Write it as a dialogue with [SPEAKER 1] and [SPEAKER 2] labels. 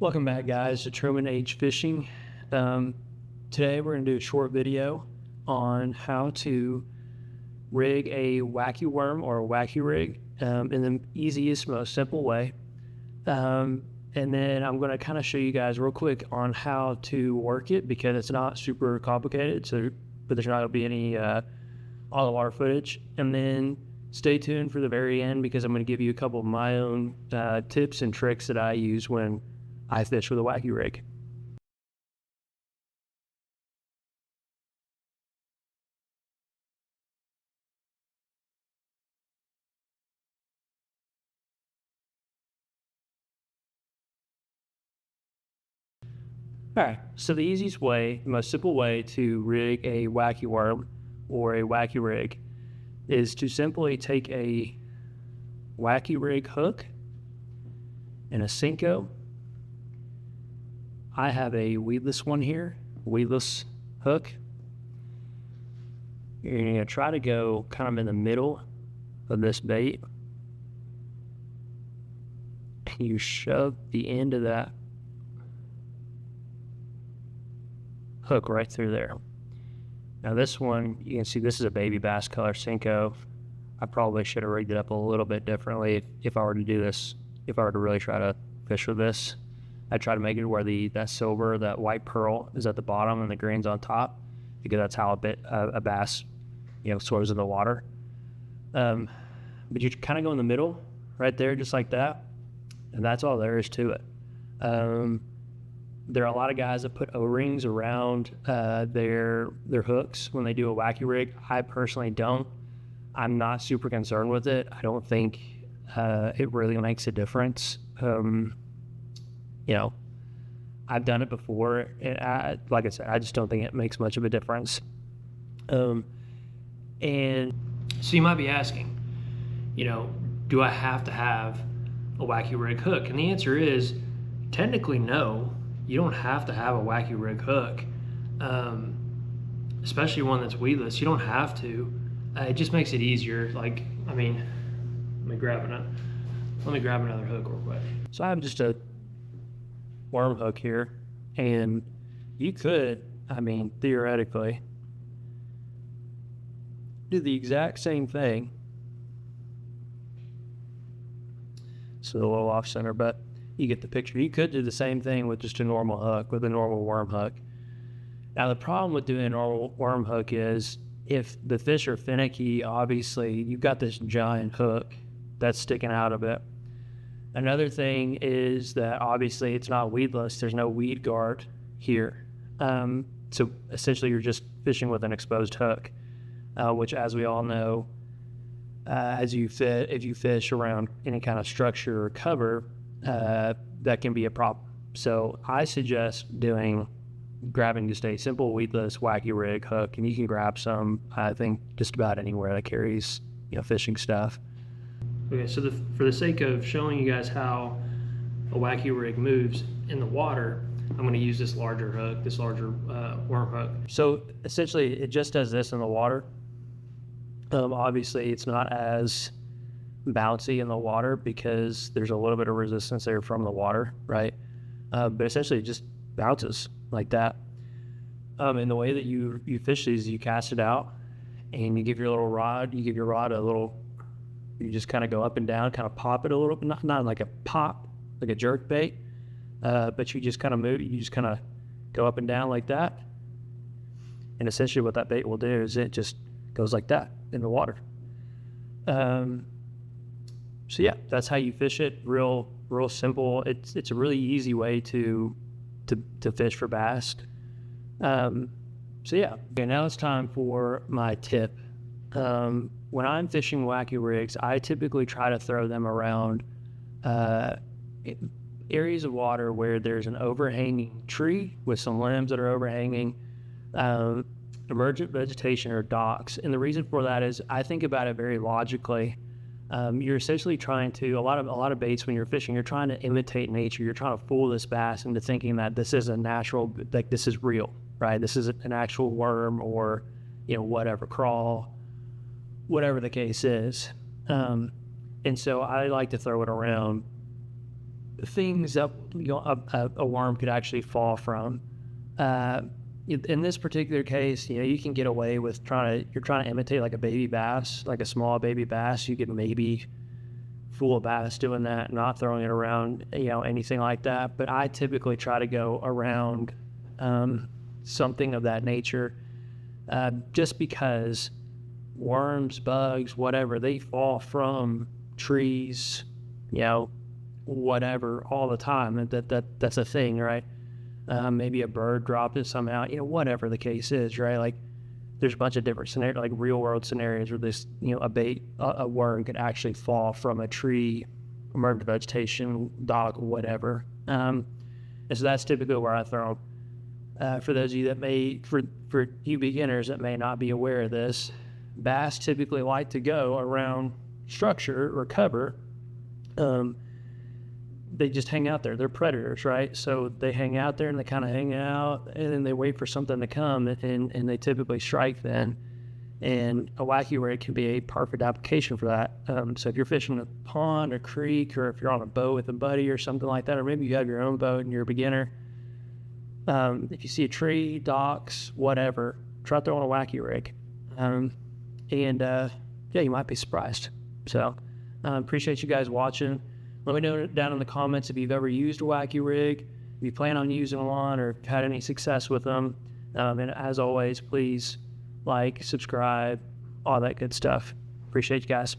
[SPEAKER 1] Welcome back, guys, to Truman H Fishing. Today we're going to do a short video on how to rig a wacky worm or a wacky rig in the easiest, most simple way. And then I'm going to kind of show you guys real quick on how to work it, because it's not super complicated, but there's not going to be any on-the-water footage. And then stay tuned for the very end, because I'm going to give you a couple of my own tips and tricks that I use when I fish with a wacky rig. All right, so the easiest way, the most simple way to rig a wacky worm or a wacky rig is to simply take a wacky rig hook and a Senko. I have a weedless one here, weedless hook. You're gonna try to go kind of in the middle of this bait. You shove the end of that hook right through there. Now this one, you can see this is a baby bass color Senko. I probably should have rigged it up a little bit differently if I were to do this. If I were to really try to fish with this, I'd try to make it where that silver, that white pearl is at the bottom and the green's on top, because that's how a bass, swims in the water. But you kind of go in the middle right there, just like that, and that's all there is to it. There are a lot of guys that put O-rings around their hooks when they do a wacky rig. I personally don't. I'm not super concerned with it. I don't think it really makes a difference. I've done it before, and like I said, I just don't think it makes much of a difference. And so you might be asking, do I have to have a wacky rig hook? And the answer is technically no. You don't have to have a wacky rig hook, especially one that's weedless. You don't have to. It just makes it easier. Let me grab another hook real quick. So I have just a worm hook here, and you could, theoretically, do the exact same thing. It's a little off center, but you get the picture. You could do the same thing with just a normal hook, with a normal worm hook. Now the problem with doing a normal worm hook is, if the fish are finicky, obviously you've got this giant hook that's sticking out of it. Another thing is that obviously it's not weedless. There's no weed guard here. So essentially you're just fishing with an exposed hook, which, as we all know, if you fish around any kind of structure or cover, that can be a problem. So I suggest grabbing just a simple weedless wacky rig hook, and you can grab some, I think, just about anywhere that carries fishing stuff. Okay, so for the sake of showing you guys how a wacky rig moves in the water, I'm going to use this larger hook, this larger worm hook. So essentially it just does this in the water. Obviously it's not as bouncy in the water because there's a little bit of resistance there from the water, right? But essentially it just bounces like that. And the way that you fish these, you cast it out and you give your rod a little, you just kind of go up and down, kind of pop it a little bit, not like a pop, like a jerk bait, but you just kind of move it, you just kind of go up and down like that. And essentially what that bait will do is it just goes like that in the water. So yeah, that's how you fish it. Real simple. It's a really easy way to fish for bass. So yeah. Okay, now it's time for my tip. When I'm fishing wacky rigs, I typically try to throw them around areas of water where there's an overhanging tree with some limbs that are overhanging, emergent vegetation or docks. And the reason for that is I think about it very logically. You're essentially trying to, a lot of baits when you're fishing, you're trying to imitate nature. You're trying to fool this bass into thinking that this is a natural, like this is real, right? This is an actual worm or, whatever, crawl, whatever the case is. And so I like to throw it around things that a worm could actually fall from. In this particular case, you can get away with you're trying to imitate like a baby bass, like a small baby bass. You could maybe fool a bass doing that, not throwing it around, anything like that. But I typically try to go around something of that nature, just because worms, bugs, whatever, they fall from trees, whatever, all the time. That's a thing, right? Maybe a bird dropped it somehow, whatever the case is, right? Like, there's a bunch of different scenarios, like real world scenarios where this, a worm could actually fall from a tree, emergent vegetation, dog, whatever. And so that's typically where I throw them. For those of you for you beginners that may not be aware of this, bass typically like to go around structure or cover. They just hang out there. They're predators, right? So they hang out there and they kind of hang out, and then they wait for something to come, and they typically strike then. And a Wacky Rig can be a perfect application for that. So if you're fishing a pond or creek, or if you're on a boat with a buddy or something like that, or maybe you have your own boat and you're a beginner, if you see a tree, docks, whatever, try throwing a Wacky Rig. You might be surprised. So appreciate you guys watching. Let me know down in the comments if you've ever used a Wacky Rig, if you plan on using one, or had any success with them. And as always, please like, subscribe, all that good stuff. Appreciate you guys.